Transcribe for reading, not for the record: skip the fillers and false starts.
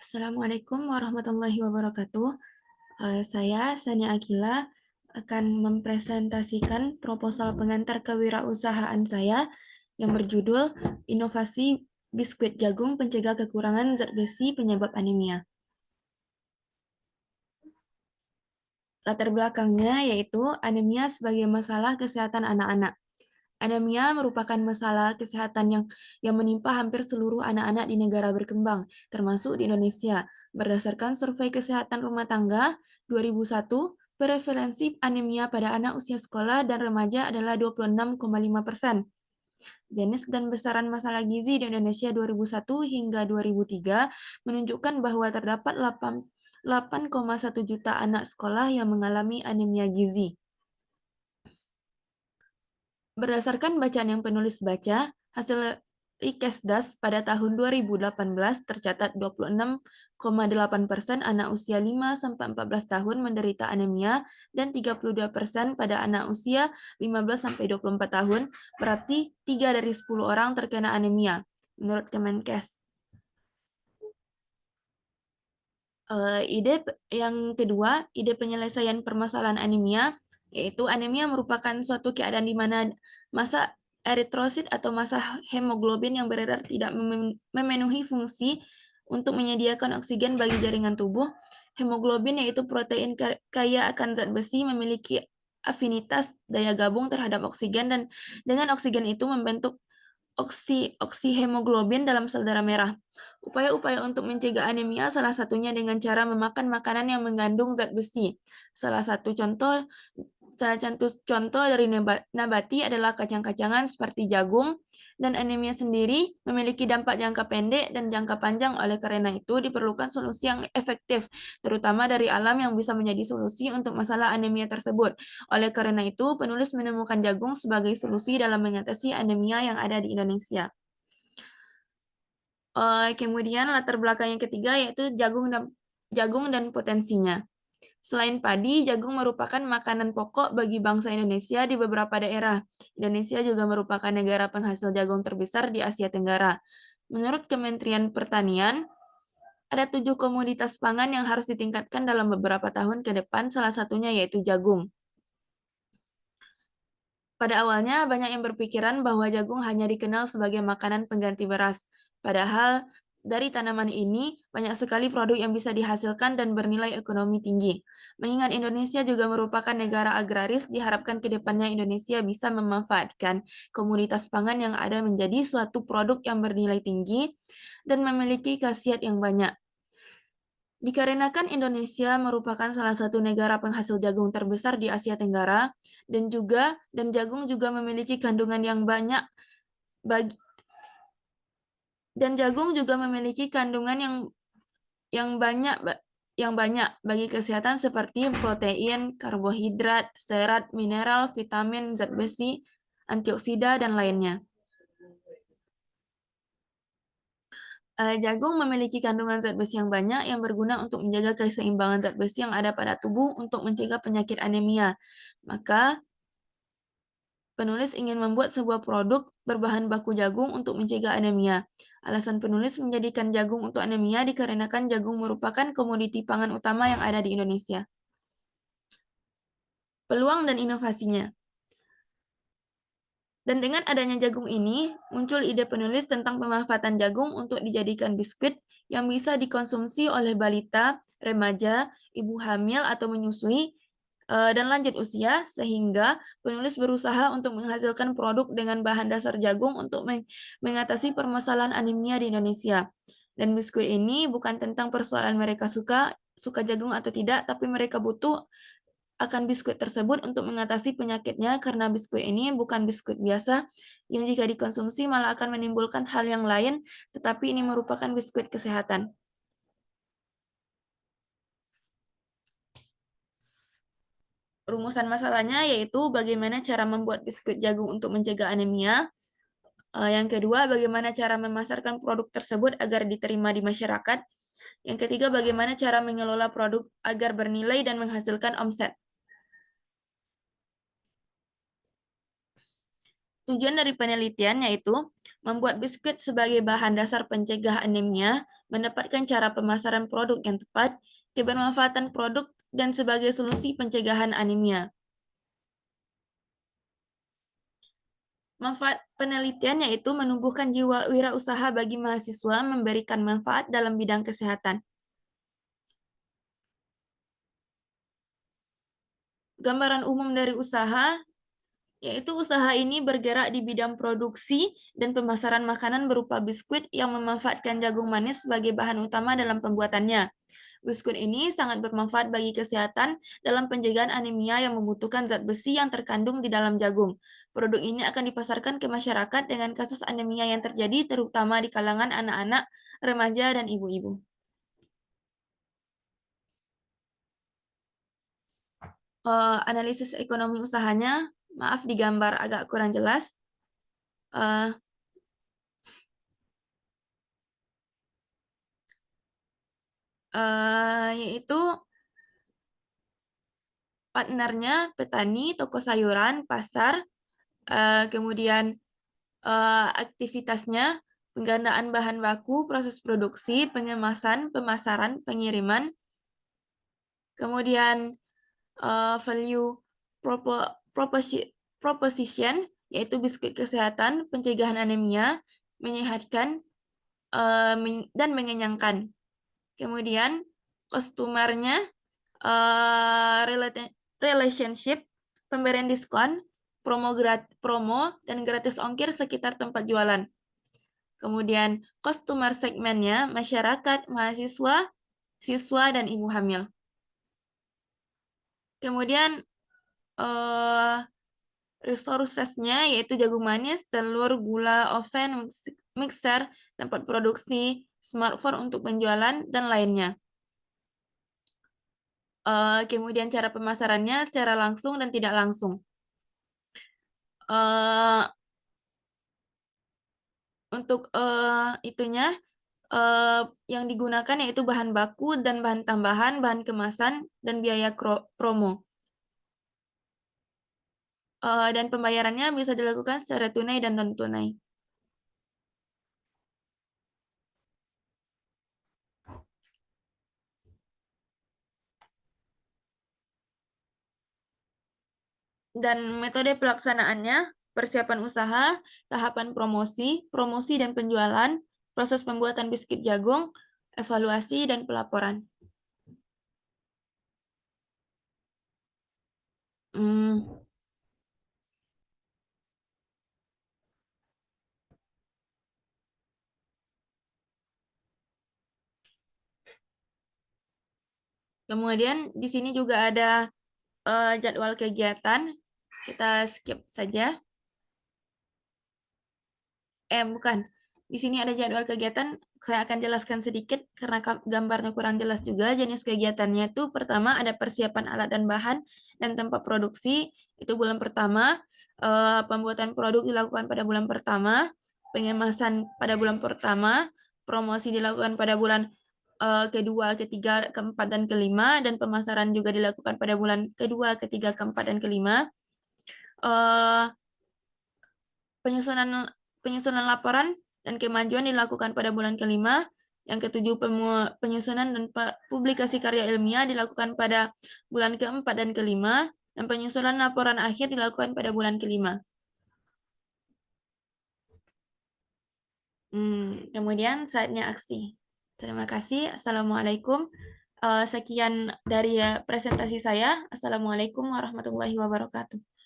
Assalamualaikum warahmatullahi wabarakatuh. Saya Sania Akila akan mempresentasikan proposal pengantar kewirausahaan saya yang berjudul Inovasi Biskuit Jagung Pencegah Kekurangan Zat Besi Penyebab Anemia. Latar belakangnya yaitu anemia sebagai masalah kesehatan anak-anak. Anemia merupakan masalah kesehatan yang menimpa hampir seluruh anak-anak di negara berkembang, termasuk di Indonesia. Berdasarkan survei kesehatan rumah tangga 2001, prevalensi anemia pada anak usia sekolah dan remaja adalah 26,5%. Jenis dan besaran masalah gizi di Indonesia 2001 hingga 2003 menunjukkan bahwa terdapat 8,1 juta anak sekolah yang mengalami anemia gizi. Berdasarkan bacaan yang penulis baca, hasil Rikesdas pada tahun 2018 tercatat 26,8% anak usia 5-14 tahun menderita anemia dan 32% pada anak usia 15-24 tahun, berarti 3 dari 10 orang terkena anemia, menurut Kemenkes. Ide yang kedua, ide penyelesaian permasalahan anemia, yaitu anemia merupakan suatu keadaan di mana massa eritrosit atau massa hemoglobin yang beredar tidak memenuhi fungsi untuk menyediakan oksigen bagi jaringan tubuh. Hemoglobin yaitu protein kaya akan zat besi memiliki afinitas daya gabung terhadap oksigen dan dengan oksigen itu membentuk oksihemoglobin dalam sel darah merah. Upaya-upaya untuk mencegah anemia salah satunya dengan cara memakan makanan yang mengandung zat besi. Salah satu contoh dari nabati adalah kacang-kacangan seperti jagung, dan anemia sendiri memiliki dampak jangka pendek dan jangka panjang. Oleh karena itu diperlukan solusi yang efektif, terutama dari alam yang bisa menjadi solusi untuk masalah anemia tersebut. Oleh karena itu, penulis menemukan jagung sebagai solusi dalam mengatasi anemia yang ada di Indonesia. Kemudian latar belakang yang ketiga yaitu jagung dan potensinya. Selain padi, jagung merupakan makanan pokok bagi bangsa Indonesia di beberapa daerah. Indonesia juga merupakan negara penghasil jagung terbesar di Asia Tenggara. Menurut Kementerian Pertanian, ada 7 komoditas pangan yang harus ditingkatkan dalam beberapa tahun ke depan, salah satunya yaitu jagung. Pada awalnya, banyak yang berpikiran bahwa jagung hanya dikenal sebagai makanan pengganti beras. Padahal, dari tanaman ini, banyak sekali produk yang bisa dihasilkan dan bernilai ekonomi tinggi. Mengingat Indonesia juga merupakan negara agraris, diharapkan ke depannya Indonesia bisa memanfaatkan komoditas pangan yang ada menjadi suatu produk yang bernilai tinggi dan memiliki khasiat yang banyak. Dikarenakan Indonesia merupakan salah satu negara penghasil jagung terbesar di Asia Tenggara, dan jagung juga memiliki kandungan yang banyak bagi dan jagung juga memiliki kandungan yang banyak bagi kesehatan seperti protein, karbohidrat, serat, mineral, vitamin, zat besi, antioksida, dan lainnya. Jagung memiliki kandungan zat besi yang banyak yang berguna untuk menjaga keseimbangan zat besi yang ada pada tubuh untuk mencegah penyakit anemia. Maka, penulis ingin membuat sebuah produk berbahan baku jagung untuk mencegah anemia. Alasan penulis menjadikan jagung untuk anemia dikarenakan jagung merupakan komoditi pangan utama yang ada di Indonesia. Peluang dan inovasinya. Dan dengan adanya jagung ini, muncul ide penulis tentang pemanfaatan jagung untuk dijadikan biskuit yang bisa dikonsumsi oleh balita, remaja, ibu hamil atau menyusui, dan lanjut usia, sehingga penulis berusaha untuk menghasilkan produk dengan bahan dasar jagung untuk mengatasi permasalahan anemia di Indonesia. Dan biskuit ini bukan tentang persoalan mereka suka jagung atau tidak, tapi mereka butuh akan biskuit tersebut untuk mengatasi penyakitnya, karena biskuit ini bukan biskuit biasa yang jika dikonsumsi malah akan menimbulkan hal yang lain, tetapi ini merupakan biskuit kesehatan. Rumusan masalahnya yaitu bagaimana cara membuat biskuit jagung untuk mencegah anemia. Yang kedua, bagaimana cara memasarkan produk tersebut agar diterima di masyarakat. Yang ketiga, bagaimana cara mengelola produk agar bernilai dan menghasilkan omset. Tujuan dari penelitian yaitu membuat biskuit sebagai bahan dasar pencegah anemia mendapatkan cara pemasaran produk yang tepat, kebermanfaatan produk, dan sebagai solusi pencegahan anemia. Manfaat penelitian yaitu menumbuhkan jiwa wirausaha bagi mahasiswa, memberikan manfaat dalam bidang kesehatan. Gambaran umum dari usaha, yaitu usaha ini bergerak di bidang produksi dan pemasaran makanan berupa biskuit yang memanfaatkan jagung manis sebagai bahan utama dalam pembuatannya. Biskuit ini sangat bermanfaat bagi kesehatan dalam pencegahan anemia yang membutuhkan zat besi yang terkandung di dalam jagung. Produk ini akan dipasarkan ke masyarakat dengan kasus anemia yang terjadi terutama di kalangan anak-anak, remaja, dan ibu-ibu. Analisis ekonomi usahanya, maaf digambar agak kurang jelas. Yaitu partnernya petani, toko sayuran, pasar, kemudian aktivitasnya penggandaan bahan baku, proses produksi, pengemasan, pemasaran, pengiriman, kemudian value proposition, yaitu biskuit kesehatan, pencegahan anemia, menyehatkan, dan mengenyangkan. Kemudian customer-nya, relationship, pemberian diskon, promo dan gratis ongkir sekitar tempat jualan. Kemudian customer segmennya masyarakat, mahasiswa, siswa, dan ibu hamil. Kemudian resources-nya yaitu jagung manis, telur, gula, oven, mixer, tempat produksi, smartphone untuk penjualan, dan lainnya. Kemudian cara pemasarannya secara langsung dan tidak langsung. Untuk itunya yang digunakan yaitu bahan baku dan bahan tambahan, bahan kemasan, dan biaya promo. Dan pembayarannya bisa dilakukan secara tunai dan non-tunai. Dan metode pelaksanaannya, persiapan usaha, tahapan promosi dan penjualan, proses pembuatan biskuit jagung, evaluasi, dan pelaporan. Kemudian di sini juga ada jadwal kegiatan. Kita skip saja. Bukan. Di sini ada jadwal kegiatan. Saya akan jelaskan sedikit karena gambarnya kurang jelas juga. Jenis kegiatannya itu pertama ada persiapan alat dan bahan dan tempat produksi. Itu bulan pertama. Pembuatan produk dilakukan pada bulan pertama. Pengemasan pada bulan pertama. Promosi dilakukan pada bulan kedua, ketiga, keempat, dan kelima. Dan pemasaran juga dilakukan pada bulan kedua, ketiga, keempat, dan kelima. Penyusunan laporan dan kemajuan dilakukan pada bulan kelima. Yang ketujuh, penyusunan dan publikasi karya ilmiah dilakukan pada bulan keempat dan kelima. Dan penyusunan laporan akhir dilakukan pada bulan kelima. Kemudian saatnya aksi. Terima kasih. Assalamualaikum. Sekian dari presentasi saya. Assalamualaikum warahmatullahi wabarakatuh.